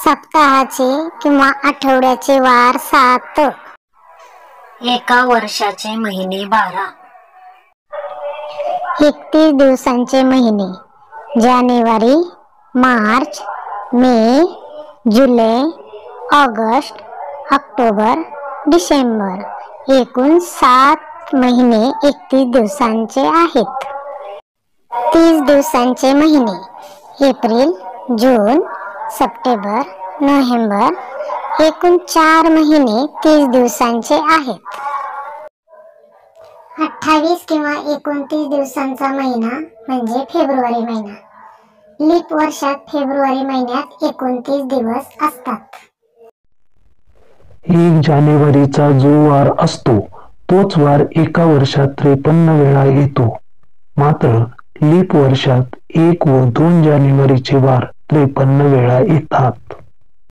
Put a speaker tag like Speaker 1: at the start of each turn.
Speaker 1: सप्ताहाचे किंवा आठवड्याचे वार 7.
Speaker 2: एका वर्षाचे महिने 12.
Speaker 1: 31 दिवसांचे महिने: जानेवारी, मार्च, मे, जुलै, ऑगस्ट, ऑक्टोबर, डिसेंबर. एकूण 7 महिने 31 दिवसांचे आहेत. 30 दिवसांचे महिने: एप्रिल, जून, सप्टेंबर, नोव्हेंबर. एकूण 4 महिने 30 दिवसांचे आहेत. 28 किंवा 29 दिवसांचा महिना म्हणजे फेब्रुवारी महिना. लीप वर्षात फेब्रुवारी महिन्यात 29 दिवस असतात.
Speaker 3: 1 जानेवारीचा जो वार असतो तोच वार एका वर्षात 53 वेळा येतो. मात्र लीप वर्षात 1 व 2 जानेवारीचे वार 53 वेळा येतात.